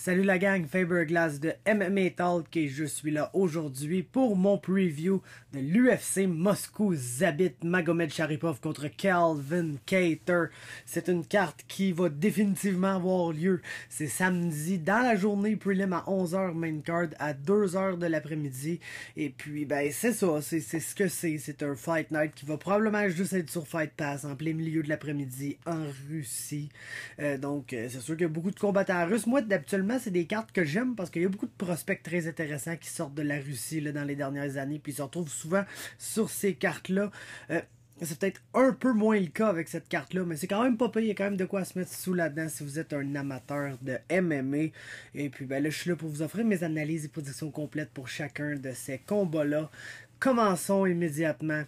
Salut la gang, Faberglass de MMA Talk et je suis là aujourd'hui pour mon preview de l'UFC Moscou Zabit Magomedsharipov contre Calvin Kattar. C'est une carte qui va définitivement avoir lieu. C'est samedi dans la journée prelim à 11h, main card à 2h de l'après-midi. Et puis ben c'est ça, c'est ce que c'est. C'est un fight night qui va probablement juste être sur Fight Pass en plein milieu de l'après-midi en Russie. Donc c'est sûr qu'il y a beaucoup de combattants russes. Moi d'habitude c'est des cartes que j'aime parce qu'il y a beaucoup de prospects très intéressants qui sortent de la Russie là, dans les dernières années, puis ils se retrouvent souvent sur ces cartes-là. C'est peut-être un peu moins le cas avec cette carte-là, mais c'est quand même pas payé. Il y a quand même de quoi se mettre sous là-dedans si vous êtes un amateur de MMA. Et puis ben là, je suis là pour vous offrir mes analyses et prédictions complètes pour chacun de ces combats-là. Commençons immédiatement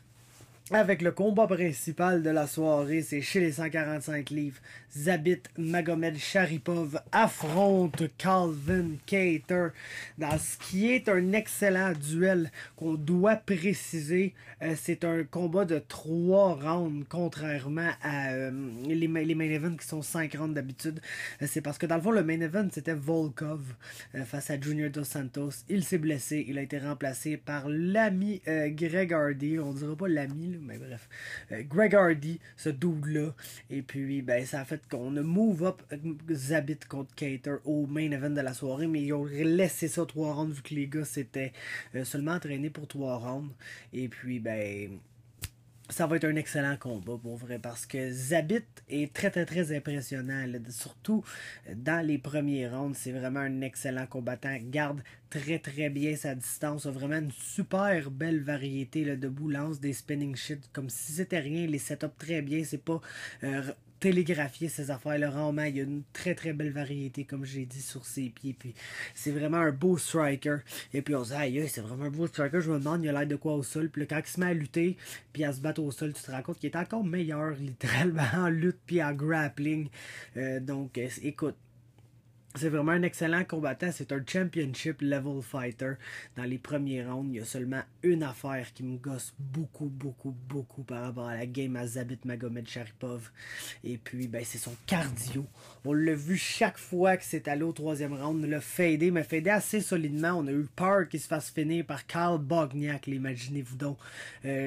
avec le combat principal de la soirée, c'est chez les 145 livres. Zabit Magomedsharipov affronte Calvin Kattar dans ce qui est un excellent duel qu'on doit préciser. C'est un combat de 3 rounds, contrairement à les main events qui sont 5 rounds d'habitude. C'est parce que dans le fond, le main event, c'était Volkov face à Junior Dos Santos. Il s'est blessé, il a été remplacé par l'ami Greg Hardy. On dira pas l'ami, mais bref, Greg Hardy, ce dude-là, et puis ben ça a fait qu'on a move up Zabit contre Kattar au main event de la soirée, mais ils ont laissé ça 3 rounds vu que les gars s'étaient seulement entraînés pour 3 rounds, et puis ben ça va être un excellent combat pour vrai parce que Zabit est très impressionnant là, surtout dans les premiers rounds. C'est vraiment un excellent combattant, garde très bien sa distance, a vraiment une super belle variété là, debout, lance des spinning shit comme si c'était rien, les setups très bien, c'est pas télégraphier ces affaires-là, rarement, il y a une très belle variété comme j'ai dit sur ses pieds, puis c'est vraiment un beau striker, et puis on se dit aïe, c'est vraiment un beau striker, je me demande il a l'air de quoi au sol, puis là, quand il se met à lutter puis à se battre au sol, tu te rends compte qu'il est encore meilleur littéralement en lutte puis en grappling, donc écoute, c'est vraiment un excellent combattant. C'est un championship level fighter. Dans les premiers rounds, il y a seulement une affaire qui me gosse beaucoup par rapport à la game à Zabit Magomedsharipov. Et puis, ben, c'est son cardio. On l'a vu chaque fois que c'est allé au 3e round. On l'a fadé, mais fadé assez solidement. On a eu peur qu'il se fasse finir par Karl Bogniak. Imaginez-vous donc.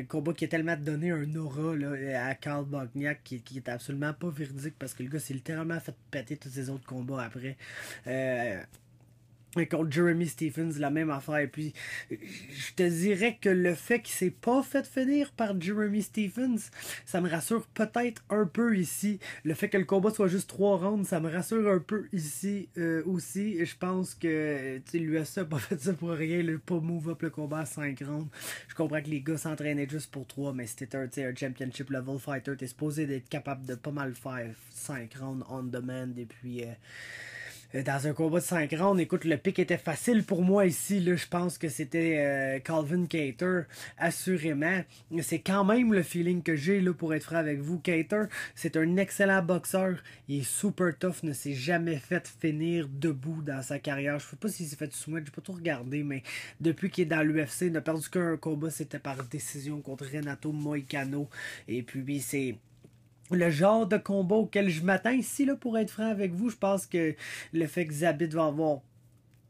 Combat qui a tellement donné un aura là, à Karl Bogniak qui est absolument pas véridique parce que le gars s'est littéralement fait péter tous ses autres combats après. Contre Jeremy Stephens, la même affaire. Et puis, je te dirais que le fait qu'il s'est pas fait finir par Jeremy Stephens, ça me rassure peut-être un peu ici. Le fait que le combat soit juste 3 rounds, ça me rassure un peu ici aussi. Et je pense que l'UFC n'a pas fait ça pour rien, le pas move up le combat à 5 rounds. Je comprends que les gars s'entraînaient juste pour 3, mais c'était un championship level fighter, t'es supposé d'être capable de pas mal faire 5 rounds on demand. Et puis dans un combat de 5 rounds, écoute, le pic était facile pour moi ici. Là, je pense que c'était Calvin Kattar, assurément. C'est quand même le feeling que j'ai là pour être franc avec vous. Kattar, c'est un excellent boxeur. Il est super tough, ne s'est jamais fait finir debout dans sa carrière. Je ne sais pas s'il s'est fait soumettre, j'ai pas tout regardé, mais depuis qu'il est dans l'UFC, il n'a perdu qu'un combat, c'était par décision contre Renato Moicano. Et puis c'est le genre de combat auquel je m'attends ici, là, pour être franc avec vous. Je pense que le fait que Zabit va avoir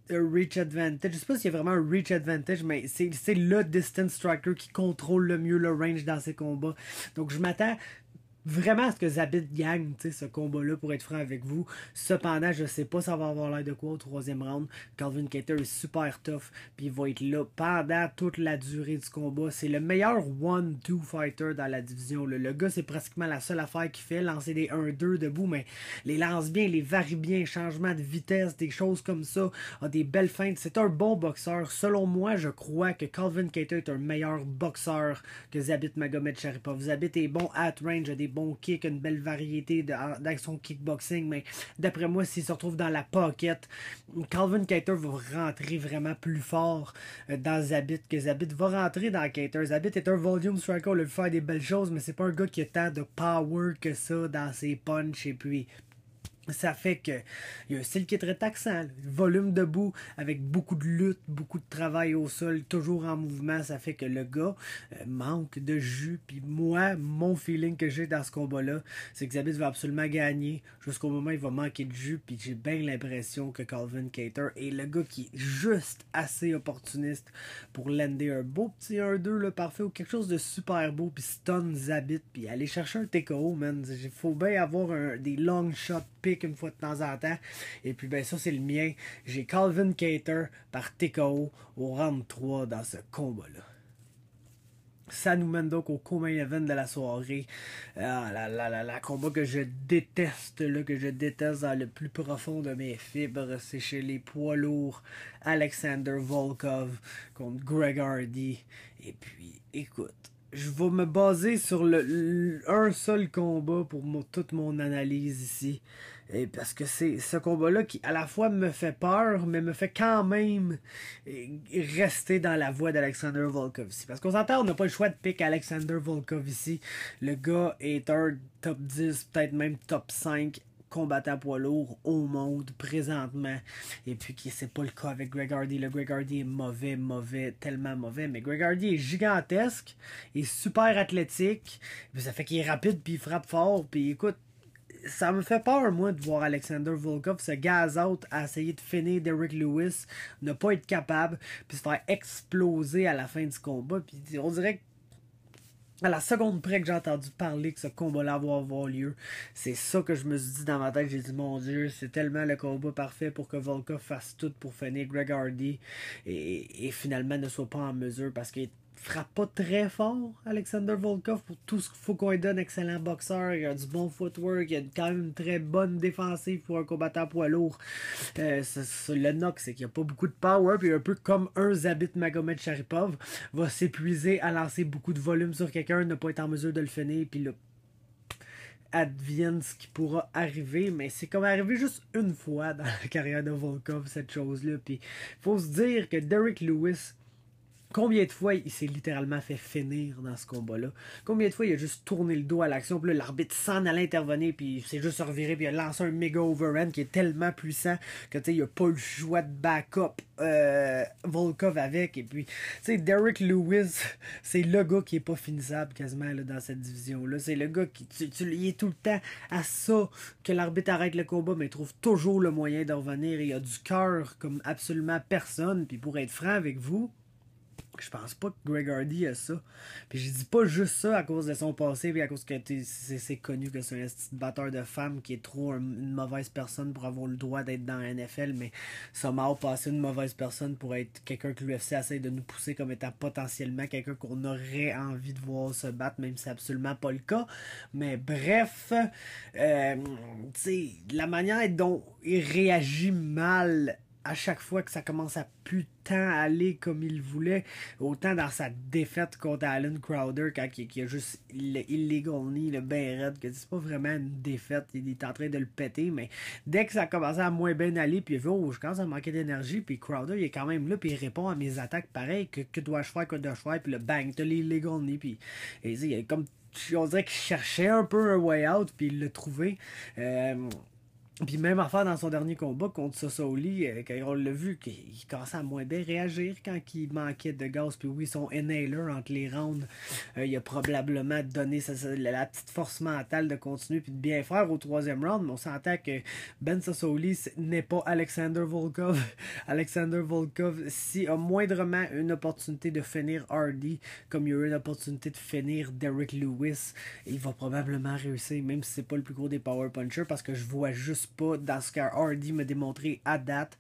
un reach advantage, je sais pas s'il y a vraiment un reach advantage, mais c'est le distance striker qui contrôle le mieux le range dans ses combats. Donc je m'attends vraiment à ce que Zabit gagne ce combat-là, pour être franc avec vous. Cependant, je sais pas ça va avoir l'air de quoi au 3e round. Calvin Kattar est super tough, puis il va être là pendant toute la durée du combat. C'est le meilleur 1-2 fighter dans la division. Le gars, c'est pratiquement la seule affaire qu'il fait, lancer des 1-2 debout, mais les lance bien, les varie bien, changement de vitesse, des choses comme ça, a des belles feintes. C'est un bon boxeur. Selon moi, je crois que Calvin Kattar est un meilleur boxeur que Zabit Magomedsharipov. Zabit est bon at range, a des bons kicks, une belle variété d'action kickboxing, mais d'après moi, s'il se retrouve dans la pocket, Calvin Kattar va rentrer vraiment plus fort dans Zabit que Zabit va rentrer dans Kattar. Zabit est un volume striker, il veut faire des belles choses, mais c'est pas un gars qui a tant de power que ça dans ses punches, et puis Ça fait que il y a un style qui est très taxant. Le volume debout, avec beaucoup de lutte, beaucoup de travail au sol, toujours en mouvement, ça fait que le gars manque de jus. Puis moi, mon feeling que j'ai dans ce combat-là, c'est que Zabit va absolument gagner jusqu'au moment où il va manquer de jus. Puis j'ai bien l'impression que Calvin Kattar est le gars qui est juste assez opportuniste pour lander un beau petit 1-2 là, parfait ou quelque chose de super beau. Puis stun Zabit. Puis aller chercher un TKO, man. Il faut bien avoir des long shots pick une fois de temps en temps. Et puis ben ça c'est le mien. J'ai Calvin Kattar par TKO au round 3 dans ce combat-là. Ça nous mène donc au co-main event de la soirée. La combat que je déteste, là, que je déteste dans le plus profond de mes fibres, c'est chez les poids lourds Alexander Volkov contre Greg Hardy. Et puis, écoute, je vais me baser sur un seul combat pour toute mon analyse ici. Et parce que c'est ce combat-là qui, à la fois, me fait peur, mais me fait quand même rester dans la voie d'Alexander Volkov ici. Parce qu'on s'entend, on n'a pas le choix de pick Alexander Volkov ici. Le gars est un top 10, peut-être même top 5 combattant poids lourd au monde présentement. Et puis c'est pas le cas avec Greg Hardy. Le Greg Hardy est mauvais, tellement mauvais. Mais Greg Hardy est gigantesque, est super athlétique. Puis ça fait qu'il est rapide, puis il frappe fort. Puis écoute, ça me fait peur, moi, de voir Alexander Volkov se gaz out à essayer de finir Derrick Lewis, ne pas être capable, puis se faire exploser à la fin du combat. Puis on dirait que à la seconde près que j'ai entendu parler que ce combat-là va avoir lieu, c'est ça que je me suis dit dans ma tête. J'ai dit, mon Dieu, c'est tellement le combat parfait pour que Volkov fasse tout pour finir Greg Hardy et finalement ne soit pas en mesure parce qu'il frappe pas très fort, Alexander Volkov, pour tout ce qu'il faut qu'on lui donne. Excellent boxeur, il a du bon footwork, il a quand même une très bonne défensive pour un combattant poids lourd. Le knock, c'est qu'il n'y a pas beaucoup de power, puis un peu comme un Zabit Magomed Sharipov, va s'épuiser à lancer beaucoup de volume sur quelqu'un, ne pas être en mesure de le finir, puis là, advienne ce qui pourra arriver, mais c'est comme arrivé juste une fois dans la carrière de Volkov, cette chose-là. Puis faut se dire que Derrick Lewis, combien de fois il s'est littéralement fait finir dans ce combat-là? Combien de fois il a juste tourné le dos à l'action, puis là, l'arbitre s'en allait intervenir, puis il s'est juste reviré, puis il a lancé un méga overhand qui est tellement puissant que, tu sais, il a pas le choix de backup Volkov avec. Et puis, tu sais, Derrick Lewis, c'est le gars qui est pas finissable quasiment là, dans cette division-là. C'est le gars qui, il est tout le temps à ça que l'arbitre arrête le combat, mais il trouve toujours le moyen de revenir. Il a du cœur comme absolument personne. Puis pour être franc avec vous, je pense pas que Greg Hardy a ça. Puis je dis pas juste ça à cause de son passé, puis à cause que c'est connu que c'est un batteur de femmes qui est trop une mauvaise personne pour avoir le droit d'être dans la NFL, mais ça m'a passé une mauvaise personne pour être quelqu'un que l'UFC essaie de nous pousser comme étant potentiellement quelqu'un qu'on aurait envie de voir se battre, même si c'est absolument pas le cas. Mais bref, tu sais, la manière dont il réagit mal à chaque fois que ça commence à putain aller comme il voulait, autant dans sa défaite contre Alan Crowder quand il a juste illegal knee, le ben raide, que c'est pas vraiment une défaite, il est en train de le péter, mais dès que ça a commencé à moins bien aller, puis il fait, oh, je commence à manquer d'énergie, puis Crowder il est quand même là, puis il répond à mes attaques pareil, que dois-je faire, que dois-je faire, puis le bang, t'as l'illegal knee, puis il est comme, on dirait qu'il cherchait un peu un way out, puis il l'a trouvé. Puis même affaire dans son dernier combat contre Sosa Oli, quand on l'a vu, qu'il commençait à moins bien réagir quand il manquait de gaz. Puis oui, son inhaler entre les rounds, il a probablement donné la petite force mentale de continuer puis de bien faire au troisième round. Mais on s'entend que Ben Sosa Oli n'est pas Alexander Volkov. Alexander Volkov, s'il a moindrement une opportunité de finir Hardy, comme il y a eu une opportunité de finir Derrick Lewis, il va probablement réussir, même si c'est pas le plus gros des power punchers, parce que je vois juste pas dans ce que Hardy m'a démontré à date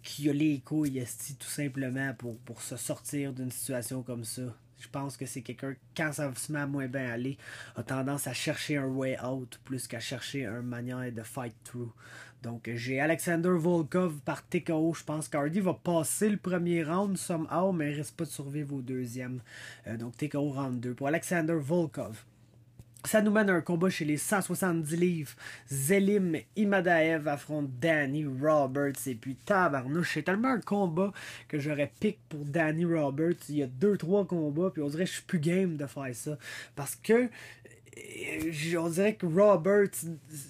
qu'il a les couilles tout simplement pour se sortir d'une situation comme ça. Je pense que c'est quelqu'un, quand ça se met à moins bien aller, a tendance à chercher un way out plus qu'à chercher une manière de fight through. Donc j'ai Alexander Volkov par TKO. Je pense qu'Hardy va passer le premier round somehow, mais il risque pas de survivre au deuxième. Donc TKO round 2 pour Alexander Volkov. Ça nous mène à un combat chez les 170 livres. Zelim Imadaev affronte Danny Roberts. Et puis tabarnouche, c'est tellement un combat que j'aurais pick pour Danny Roberts. Il y a 2-3 combats, puis on dirait que je suis plus game de faire ça. Parce que On dirait que Roberts,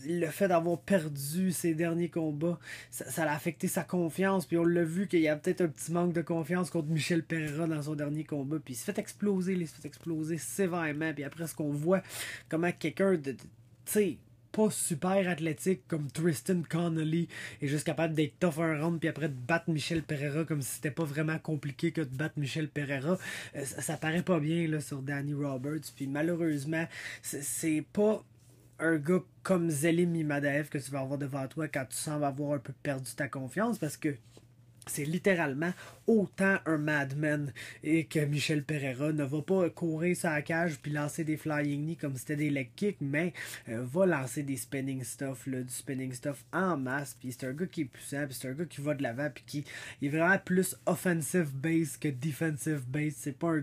le fait d'avoir perdu ses derniers combats, ça l'a affecté sa confiance. Puis on l'a vu qu'il y a peut-être un petit manque de confiance contre Michel Pereira dans son dernier combat. Puis il se fait exploser, il se fait exploser sévèrement. Puis après, ce qu'on voit, comment quelqu'un de tu sais, pas super athlétique comme Tristan Connolly est juste capable d'être tough un round puis après de battre Michel Pereira comme si c'était pas vraiment compliqué que de battre Michel Pereira. Ça paraît pas bien là, sur Danny Roberts. Puis malheureusement, c'est pas un gars comme Zelim Imadaev que tu vas avoir devant toi quand tu sembles avoir un peu perdu ta confiance parce que c'est littéralement autant un madman et que Michel Pereira ne va pas courir sur la cage puis lancer des flying knees comme si c'était des leg kicks, mais va lancer des spinning stuff, là, du spinning stuff en masse. Puis c'est un gars qui est puissant, puis c'est un gars qui va de l'avant, puis qui est vraiment plus offensive base que defensive base. C'est pas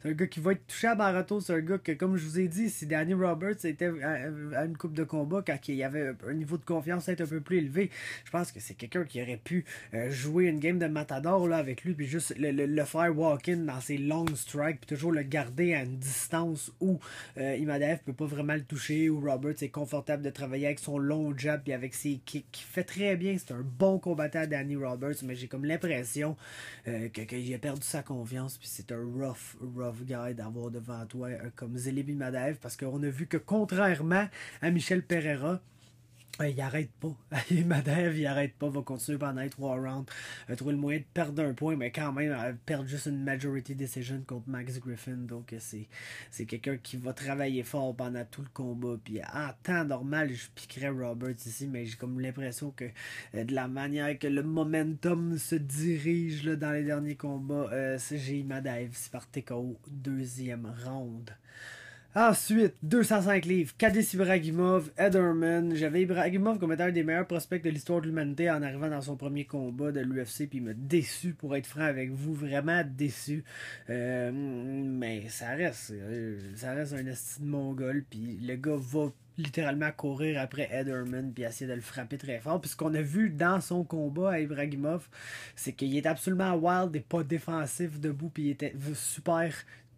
c'est un gars qui va être touché à Barato. C'est un gars que, comme je vous ai dit, si Danny Roberts était à une coupe de combat quand il y avait un niveau de confiance peut-être un peu plus élevé, je pense que c'est quelqu'un qui aurait pu jouer une game de Matador là, avec lui, puis juste le faire walk-in dans ses long strikes, puis toujours le garder à une distance où Imadaev peut pas vraiment le toucher, où Roberts est confortable de travailler avec son long jab et avec ses kicks, qui fait très bien. C'est un bon combattant, Danny Roberts, mais j'ai comme l'impression qu'il a perdu sa confiance, puis c'est un rough guy d'avoir devant toi comme Zelim Imadaev, parce qu'on a vu que contrairement à Michel Pereira, il arrête pas. Imadaev, il arrête pas. Va continuer pendant les 3 rounds. Trouver le moyen de perdre un point, mais quand même, perdre juste une majority decision contre Max Griffin. Donc, c'est quelqu'un qui va travailler fort pendant tout le combat. Puis, en temps normal, je piquerais Roberts ici, mais j'ai comme l'impression que de la manière que le momentum se dirige là, dans les derniers combats, j'ai Imadaev par TKO, deuxième round. Ensuite, 205 livres, Kadis Ibragimov, Ederman. J'avais Ibragimov comme étant un des meilleurs prospects de l'histoire de l'humanité en arrivant dans son premier combat de l'UFC, puis il m'a déçu, pour être franc avec vous, vraiment déçu. Mais ça reste un esti de mongol, puis le gars va littéralement courir après Ederman puis essayer de le frapper très fort. Puis ce qu'on a vu dans son combat à Ibragimov, c'est qu'il est absolument wild et pas défensif debout, puis il était super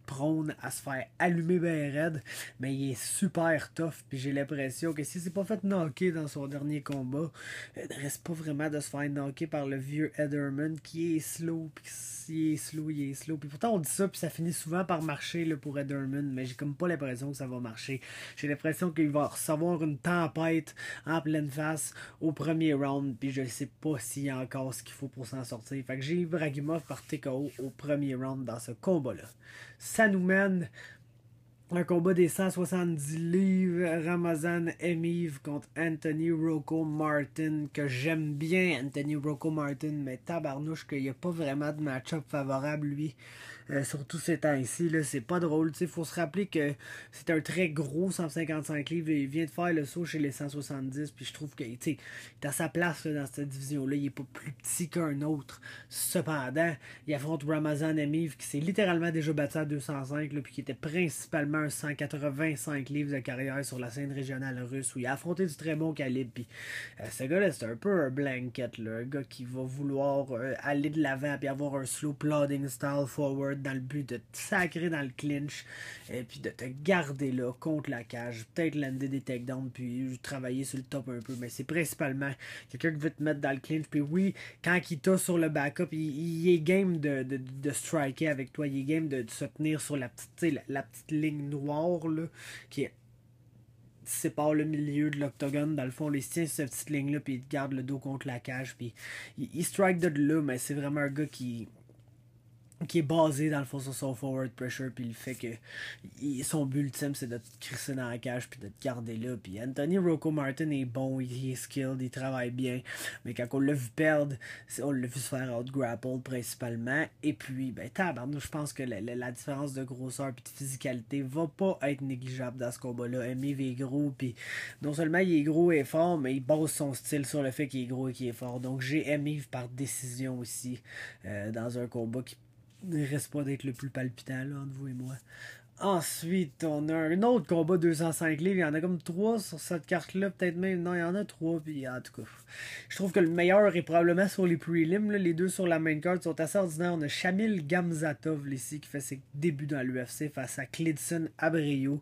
prône à se faire allumer ben raide, mais il est super tough, puis j'ai l'impression que si c'est pas fait knocker dans son dernier combat, il ne reste pas vraiment de se faire knocker par le vieux Ederman qui est slow, puis s'il est slow, il est slow, puis pourtant on dit ça, puis ça finit souvent par marcher là, pour Ederman, mais j'ai comme pas l'impression que ça va marcher. J'ai l'impression qu'il va recevoir une tempête en pleine face au premier round, puis je sais pas s'il y a encore ce qu'il faut pour s'en sortir. Fait que j'ai Ibragimov par TKO au premier round dans ce combat-là. Ça nous mène un combat des 170 livres, Ramazan Emeev contre Anthony Rocco Martin, que j'aime bien, Anthony Rocco Martin, mais tabarnouche qu'il n'y a pas vraiment de match-up favorable, lui. Surtout ces temps-ci, là, c'est pas drôle. Il faut se rappeler que c'est un très gros 155 livres. Il vient de faire le saut chez les 170, puis je trouve qu'il est à sa place là, dans cette division-là. Il est pas plus petit qu'un autre. Cependant, il affronte Ramazan Emeev, qui s'est littéralement déjà battu à 205, là, puis qui était principalement un 185 livres de carrière sur la scène régionale russe, où il a affronté du très bon calibre. Puis ce gars-là, c'est un peu un blanket, là, un gars qui va vouloir aller de l'avant, puis avoir un slow plodding style forward dans le but de te sacrer dans le clinch et puis de te garder là contre la cage, peut-être lander des takedowns puis travailler sur le top un peu, mais c'est principalement quelqu'un qui veut te mettre dans le clinch. Puis oui, quand il t'a sur le backup, il est game de striker avec toi, il est game de se tenir sur la petite ligne noire là, qui sépare le milieu de l'octogone. Dans le fond, il se tient sur cette petite ligne là, puis il te garde le dos contre la cage, puis il strike de là, mais c'est vraiment un gars qui est basé dans le fond sur son forward pressure, puis le fait que son but ultime c'est de te crisser dans la cage puis de te garder là. Puis Anthony Rocco Martin est bon, il est skilled, il travaille bien, mais quand on l'a vu perdre, on l'a vu se faire out-grapple principalement. Et puis ben tabarnouche, je pense que la différence de grosseur puis de physicalité va pas être négligeable dans ce combat-là. Emeev est gros, puis non seulement il est gros et fort, mais il base son style sur le fait qu'il est gros et qu'il est fort. Donc j'ai Emeev par décision aussi dans un combat qui ne reste pas d'être le plus palpitant là, entre vous et moi. Ensuite, on a un autre combat 205 livres. Il y en a comme 3 sur cette carte-là. Peut-être même. Non, il y en a 3. Puis en tout cas, je trouve que le meilleur est probablement sur les prelims. Là. Les deux sur la main card sont assez ordinaires. On a Shamil Gamzatov ici qui fait ses débuts dans l'UFC face à Klidson Abreu.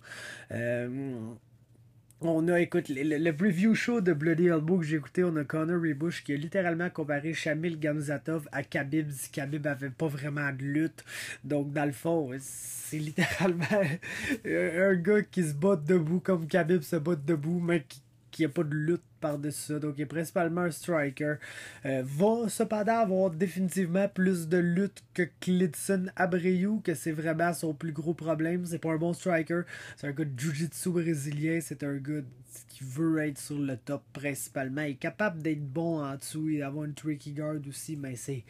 On a, écoute, le preview show de Bloody Elbow que j'ai écouté, on a Conor Rebush qui a littéralement comparé Shamil Gamzatov à Khabib si Khabib avait pas vraiment de lutte. Donc, dans le fond, c'est littéralement un gars qui se bat debout comme Khabib se bat debout, mais qui a pas de lutte par-dessus ça. Donc, il est principalement un striker. Va cependant avoir définitivement plus de lutte que Klidson Abreu, que c'est vraiment son plus gros problème. C'est pas un bon striker. C'est un gars de jiu-jitsu brésilien. C'est un gars qui veut être sur le top principalement. Il est capable d'être bon en dessous et d'avoir une tricky guard aussi, mais c'est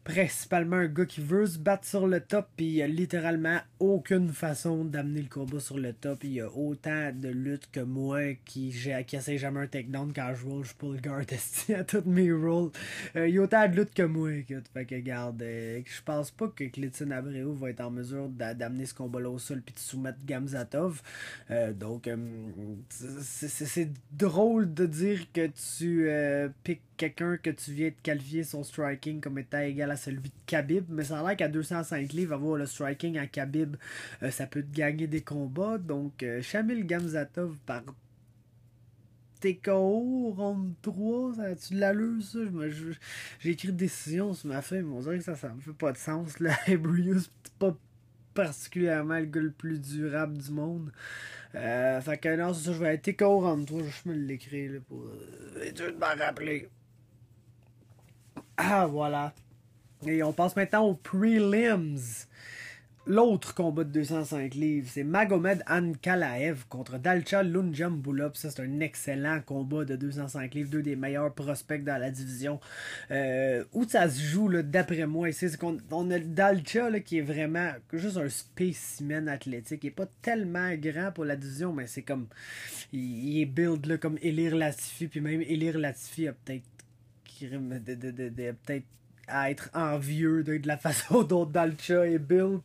principalement un gars qui veut se battre sur le top, puis il a littéralement aucune façon d'amener le combat sur le top. Il y a autant de lutte que moi qui essaie jamais un takedown quand je roll, je pull guard à toutes mes rolls. Il y a autant de lutte que moi, écoute. Fait que garde, je pense pas que Klidson Abreu va être en mesure d'amener ce combat-là au sol puis de soumettre Gamzatov. Donc c'est drôle de dire que tu piques quelqu'un que tu viens de qualifier son striking comme étant égal à celui de Khabib, mais ça a l'air qu'à 205 livres, avoir le striking à Khabib, ça peut te gagner des combats. Donc, Shamil Gamzatov par TKO, round 3, ça a-tu de l'allure, ça? J'ai écrit décision sur ma feuille, mais on dirait que ça me fait pas de sens, là. Abreu, c'est pas particulièrement le gars le plus durable du monde. Fait que non, c'est ça, je vais être TKO round 3, je me l'écrire, là, pour être dur de m'en rappeler. Ah, voilà. Et on passe maintenant aux prelims. L'autre combat de 205 livres, c'est Magomed Ankalaev contre Dalcha Lungiambulov. Ça, c'est un excellent combat de 205 livres, deux des meilleurs prospects dans la division. Où ça se joue, d'après moi, ici, c'est qu'on a Dalcha là, qui est vraiment juste un spécimen athlétique. Il n'est pas tellement grand pour la division, mais c'est comme. Il est build là, comme Ilir Latifi, puis même Ilir Latifi a peut-être peut-être à être envieux de la façon dont Dalcha est build.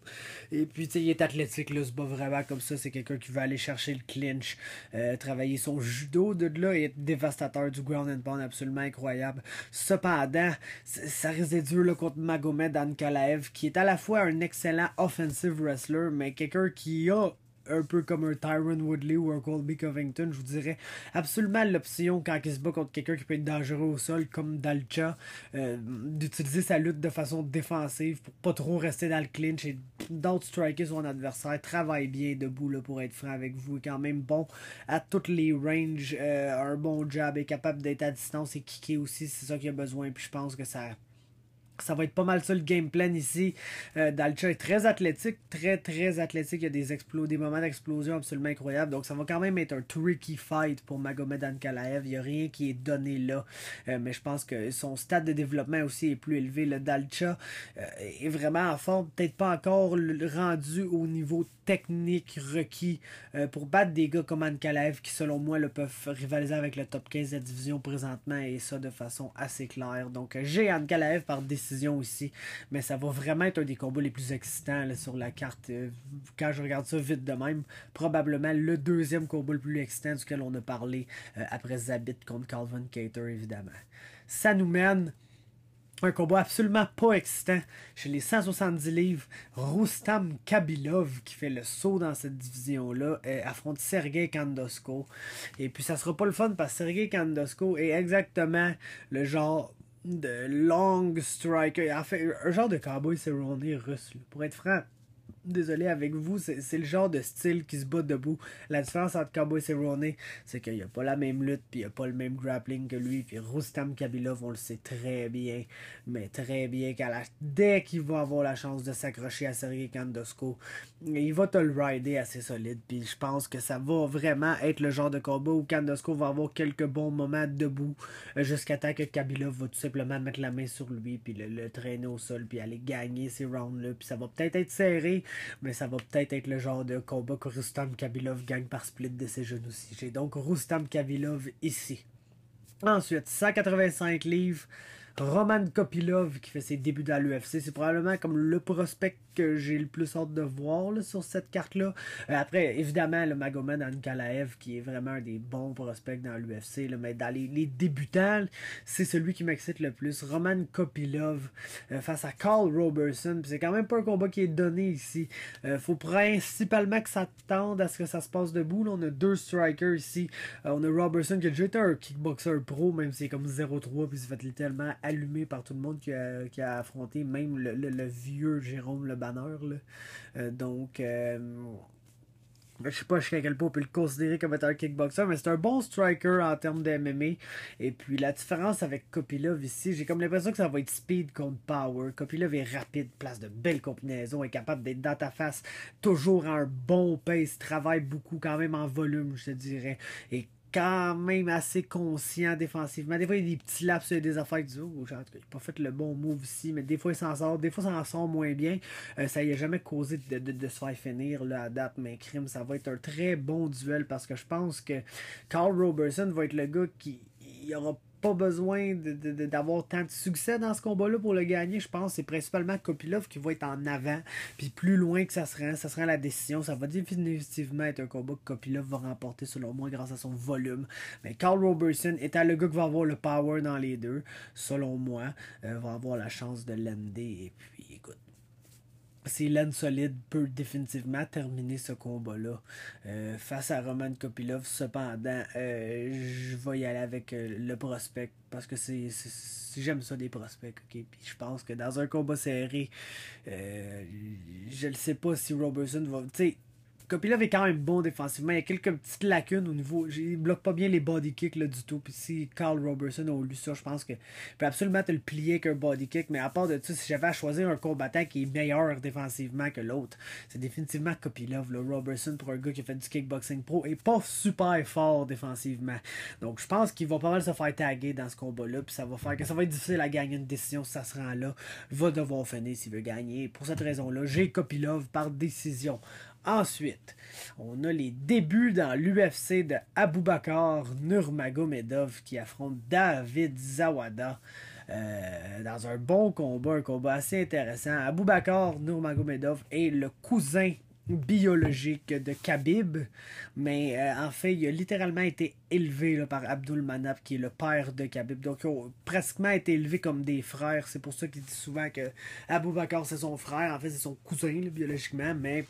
Et puis, tu sais, il est athlétique, là, se bat vraiment comme ça. C'est quelqu'un qui veut aller chercher le clinch, travailler son judo de là et être dévastateur du ground and pound, absolument incroyable. Cependant, ça risque d'être dur là, contre Magomed Ankalaev, qui est à la fois un excellent offensive wrestler, mais quelqu'un qui a un peu comme un Tyron Woodley ou un Colby Covington, je vous dirais absolument l'option quand il se bat contre quelqu'un qui peut être dangereux au sol comme Dalcha, d'utiliser sa lutte de façon défensive pour pas trop rester dans le clinch et d'outstriker son adversaire, travaille bien debout là, pour être franc avec vous, est quand même bon à toutes les ranges, un bon jab, est capable d'être à distance et kicker aussi, c'est ça qu'il a besoin, puis je pense que ça va être pas mal ça le game plan ici. Dalcha est très athlétique, très athlétique. Il y a des moments d'explosion absolument incroyables. Donc ça va quand même être un tricky fight pour Magomed Ankalaev. Il n'y a rien qui est donné là. Mais je pense que son stade de développement aussi est plus élevé. Le Dalcha est vraiment en forme. Peut-être pas encore rendu au niveau technique requis pour battre des gars comme Ankalaev qui selon moi peuvent rivaliser avec le top 15 de la division présentement et ça de façon assez claire. Donc j'ai Ankalaev par décision ici, mais ça va vraiment être un des combats les plus excitants là, sur la carte. Quand je regarde ça vite de même, probablement le deuxième combat le plus excitant duquel on a parlé après Zabit contre Calvin Kattar évidemment. Ça nous mène un combat absolument pas excitant chez les 170 livres. Rustam Khabilov qui fait le saut dans cette division-là affronte Sergey Kandosko. Et puis ça sera pas le fun parce que Sergey Kandosko est exactement le genre de long striker. En fait, un genre de cowboy Cerrone russe. Là. Pour être franc, désolé avec vous, c'est le genre de style qui se bat debout. La différence entre Cowboy Cerrone, c'est qu'il n'y a pas la même lutte, puis il n'y a pas le même grappling que lui. Puis Rustam Khabilov, on le sait très bien, mais très bien dès qu'il va avoir la chance de s'accrocher à Sergey Kandosko, il va te le rider assez solide. Puis je pense que ça va vraiment être le genre de combat où Kandosko va avoir quelques bons moments debout, jusqu'à temps que Khabilov va tout simplement mettre la main sur lui, puis le traîner au sol, puis aller gagner ces rounds-là. Puis ça va peut-être être serré, mais ça va peut-être être le genre de combat que Rustam Khabilov gagne par split de ses genoux aussi. J'ai donc Rustam Khabilov ici. Ensuite, 185 livres. Roman Kopylov qui fait ses débuts dans l'UFC. C'est probablement comme le prospect que j'ai le plus hâte de voir là, sur cette carte-là. Après, évidemment, le Magomed Ankalaev qui est vraiment un des bons prospects dans l'UFC. Mais dans les débutants, c'est celui qui m'excite le plus. Roman Kopylov face à Carl Roberson. C'est quand même pas un combat qui est donné ici. Faut principalement que ça tende à ce que ça se passe debout. Là, on a deux strikers ici. On a Robertson qui a déjà été un kickboxer pro, même si c'est comme 0-3, puis il s'est fait littéralement allumé par tout le monde qui a affronté même le vieux Jérôme Le Banner. Je sais pas jusqu'à quel point on peut le considérer comme étant un kickboxer, mais c'est un bon striker en termes de MMA. Et puis la différence avec Kopylov ici, j'ai comme l'impression que ça va être speed contre power. Kopylov est rapide, place de belles combinaisons, est capable d'être dans ta face, toujours à un bon pace, travaille beaucoup quand même en volume, je te dirais. Et quand même assez conscient défensivement. Des fois, il y a des petits laps sur des affaires du haut. Genre, il n'a pas fait le bon move ici, mais des fois, il s'en sort. Des fois, ça en sort moins bien. Ça n'y a jamais causé de se faire finir là, à date, mais crime, ça va être un très bon duel parce que je pense que Carl Roberson va être le gars qui il aura pas besoin d'avoir tant de succès dans ce combat-là pour le gagner. Je pense que c'est principalement Kopylov qui va être en avant. Puis plus loin que ça se rend la décision. Ça va définitivement être un combat que Kopylov va remporter selon moi grâce à son volume. Mais Carl Roberson étant le gars qui va avoir le power dans les deux, selon moi, va avoir la chance de l'ender. Et puis écoute, si l'aine solide peut définitivement terminer ce combat-là face à Roman Kopylov. Cependant, je vais y aller avec le prospect parce que j'aime ça des prospects. Okay? Puis je pense que dans un combat serré, je ne sais pas si Robertson va. Tu sais, Kopylov est quand même bon défensivement. Il y a quelques petites lacunes au niveau. Il bloque pas bien les body kicks là, du tout. Puis si Carl Roberson a lu ça, je pense que peut absolument te le plier avec un body kick. Mais à part de ça, si j'avais à choisir un combattant qui est meilleur défensivement que l'autre, c'est définitivement Kopylov. Là. Robertson, pour un gars qui a fait du kickboxing pro, est pas super fort défensivement. Donc je pense qu'il va pas mal se faire taguer dans ce combat-là. Puis ça va faire que ça va être difficile à gagner une décision si ça se rend là. Il va devoir finir s'il veut gagner. Pour cette raison-là, j'ai Kopylov par décision. Ensuite, on a les débuts dans l'UFC de Abubakar Nurmagomedov qui affronte David Zawada dans un bon combat, un combat assez intéressant. Abubakar Nurmagomedov est le cousin biologique de Khabib, mais en fait, il a littéralement été élevé là, par Abdul Manap, qui est le père de Khabib. Donc, ils ont pratiquement été élevés comme des frères. C'est pour ça qu'il dit souvent que Abubakar, c'est son frère. En fait, c'est son cousin, là, biologiquement, mais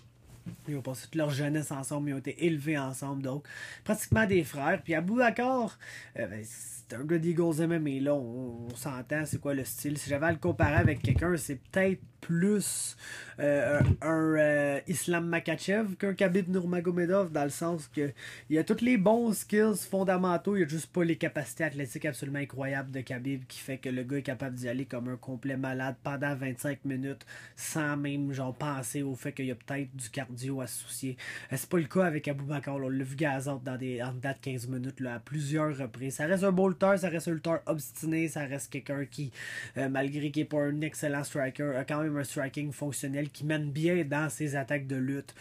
ils ont passé toute leur jeunesse ensemble, ils ont été élevés ensemble, donc pratiquement des frères. Puis Abubakar, c'est un gars d'Eagles MMA, là, on s'entend, c'est quoi le style. Si j'avais à le comparer avec quelqu'un, c'est peut-être plus un Islam Makhachev qu'un Khabib Nurmagomedov, dans le sens que il a tous les bons skills fondamentaux, il a juste pas les capacités athlétiques absolument incroyables de Khabib qui fait que le gars est capable d'y aller comme un complet malade pendant 25 minutes sans même genre penser au fait qu'il y a peut-être du cardio à se soucier. C'est pas le cas avec Abubakar, on l'a vu gazante en dedans de 15 minutes là, à plusieurs reprises. Ça reste un beau lutteur, ça reste un lutteur obstiné, ça reste quelqu'un qui, malgré qu'il n'est pas un excellent striker, a quand même un striking fonctionnel qui mène bien dans ses attaques de lutte.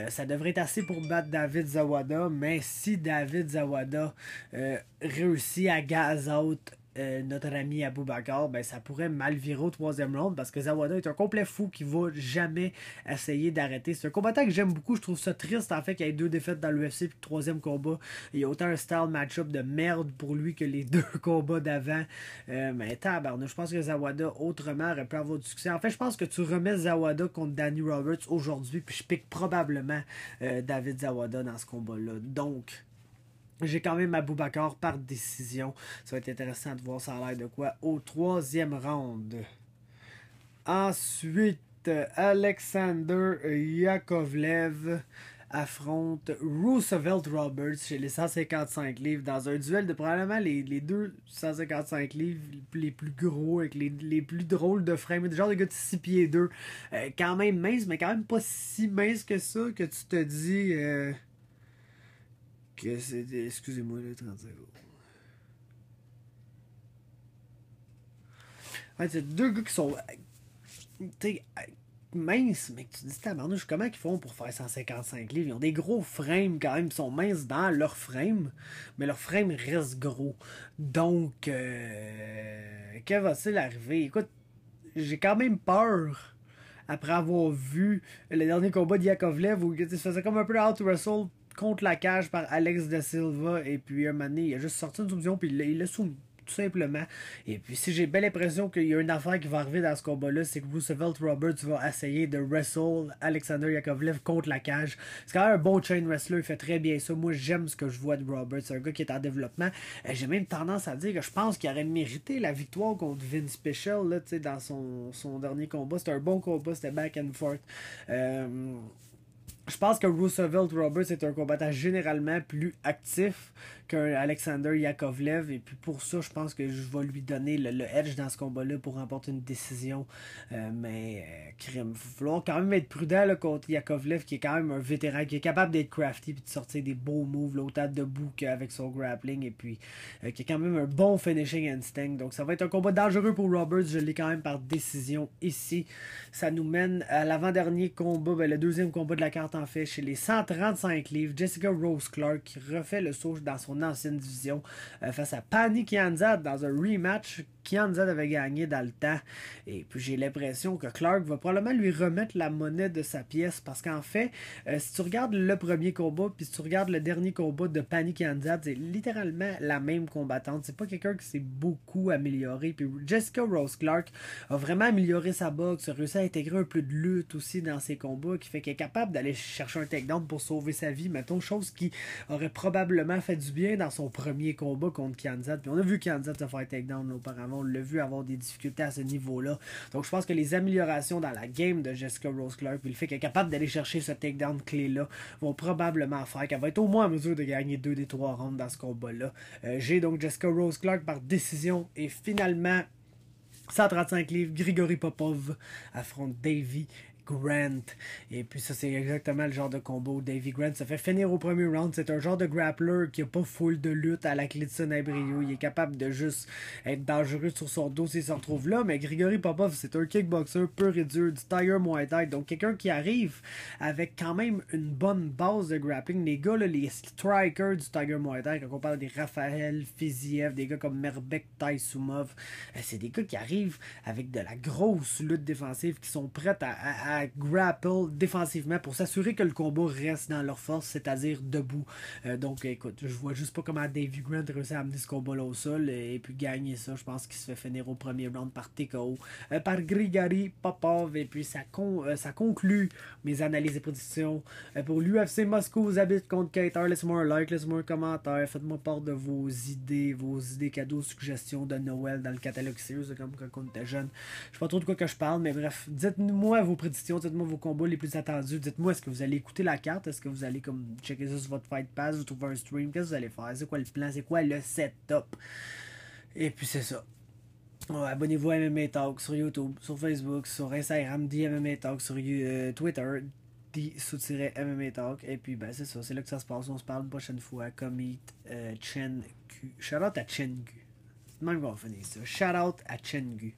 Ça devrait être assez pour battre David Zawada, mais si David Zawada réussit à gaz out notre ami Abubakar, ben ça pourrait mal virer au troisième round parce que Zawada est un complet fou qui va jamais essayer d'arrêter. C'est un combattant que j'aime beaucoup. Je trouve ça triste en fait qu'il y ait deux défaites dans l'UFC puis le troisième combat. Il y a autant un style match-up de merde pour lui que les deux combats d'avant. Mais tabarnouche, je pense que Zawada autrement aurait pu avoir du succès. En fait, je pense que tu remets Zawada contre Danny Roberts aujourd'hui puis je pique probablement David Zawada dans ce combat-là. Donc j'ai quand même Abubakar par décision. Ça va être intéressant de voir ça a l'air de quoi au troisième round. Ensuite, Alexander Yakovlev affronte Roosevelt Roberts chez les 155 livres dans un duel de probablement les deux 155 livres les plus gros avec les plus drôles de frame. Genre de gars de 6 pieds 2. Quand même mince, mais quand même pas si mince que ça que tu te dis... que c'est... Excusez-moi, là, 30 secondes. Ouais, c'est deux gars qui sont... minces, mais que tu te dis, tabarnouche, comment ils font pour faire 155 livres? Ils ont des gros frames quand même, ils sont minces dans leur frame, mais leur frame reste gros. Donc, que va-t-il arriver? Écoute, j'ai quand même peur après avoir vu le dernier combat de Yakovlev où il se faisait comme un peu out-wrestle contre la cage par Alex Da Silva et puis un moment donné, il a juste sorti une soumission puis il l'a soumis tout simplement. Et puis si j'ai belle l'impression qu'il y a une affaire qui va arriver dans ce combat-là, c'est que Roosevelt Roberts va essayer de wrestle Alexander Yakovlev contre la cage. C'est quand même un bon chain wrestler, il fait très bien ça. Moi j'aime ce que je vois de Roberts, c'est un gars qui est en développement. J'ai même tendance à dire que je pense qu'il aurait mérité la victoire contre Vince Special là, dans son dernier combat. C'était un bon combat, c'était back and forth. Je pense que Roosevelt Roberts est un combattant généralement plus actif qu'un Alexander Yakovlev. Et puis pour ça, je pense que je vais lui donner le edge dans ce combat-là pour remporter une décision. Crime. Il va falloir quand même être prudent là, contre Yakovlev, qui est quand même un vétéran, qui est capable d'être crafty et de sortir des beaux moves, là, autant debout qu'avec son grappling. Et puis qui a quand même un bon finishing instinct. Donc ça va être un combat dangereux pour Roberts. Je l'ai quand même par décision ici. Ça nous mène à l'avant-dernier combat, le deuxième combat de la carte en fait, chez les 135 livres. Jessica Rose Clark qui refait le saut dans son ancienne division face à Pani Kianzad dans un rematch. Kianzad avait gagné dans le temps. Et puis j'ai l'impression que Clark va probablement lui remettre la monnaie de sa pièce parce qu'en fait, si tu regardes le premier combat puis si tu regardes le dernier combat de Pani Kianzad, c'est littéralement la même combattante. C'est pas quelqu'un qui s'est beaucoup amélioré. Puis Jessica Rose Clark a vraiment amélioré sa boxe, a réussi à intégrer un peu de lutte aussi dans ses combats, qui fait qu'elle est capable d'aller chercher un takedown pour sauver sa vie, mettons, chose qui aurait probablement fait du bien dans son premier combat contre Kianzad. Puis on a vu Kianzad se faire takedown là, auparavant, on l'a vu avoir des difficultés à ce niveau-là. Donc je pense que les améliorations dans la game de Jessica Rose Clark, puis le fait qu'elle est capable d'aller chercher ce takedown clé-là, vont probablement faire qu'elle va être au moins en mesure de gagner 2 des 3 rounds dans ce combat-là. J'ai donc Jessica Rose Clark par décision et finalement 135 livres, Grigory Popov affronte Davy Grant. Et puis ça, c'est exactement le genre de combo. Davy Grant se fait finir au premier round. C'est un genre de grappler qui a pas full de lutte à la Clitson Abreu. Il est capable de juste être dangereux sur son dos s'il se retrouve là. Mais Grigory Popov, c'est un kickboxer pur et dur, du Tiger Muay Thai. Donc quelqu'un qui arrive avec quand même une bonne base de grappling. Les gars, là, les strikers du Tiger Muay Thai, quand on parle des Raphaël Fiziev, des gars comme Merbek Taisumov, c'est des gars qui arrivent avec de la grosse lutte défensive, qui sont prêts à grapple défensivement pour s'assurer que le combat reste dans leur force, c'est-à-dire debout. Donc écoute, je vois juste pas comment Davy Grant réussit à amener ce combat-là au sol et puis gagner ça. Je pense qu'il se fait finir au premier round par TKO, par Grigory Popov. Et puis ça conclut mes analyses et prédictions pour l'UFC Moscou Zabit contre Kater. Laissez-moi un like, laissez-moi un commentaire, faites-moi part de vos idées cadeaux, suggestions de Noël dans le catalogue Sears, comme quand on était jeune. Je sais pas trop de quoi que je parle, mais bref, dites-moi vos prédictions, dites-moi vos combats les plus attendus, dites-moi est-ce que vous allez écouter la carte, est-ce que vous allez comme checker ça sur votre Fight Pass, vous trouvez un stream, qu'est-ce que vous allez faire, c'est quoi le plan, c'est quoi le setup, et puis c'est ça. Ouais, abonnez-vous à MMA Talk sur YouTube, sur Facebook, sur Instagram, MMA Talk, sur Twitter, D-MMA Talk, et puis ben c'est ça, c'est là que ça se passe, on se parle une prochaine fois, Commit Chen Gu, shout out à Chen Gu, même on va finir ça, shout out à Chen Gu.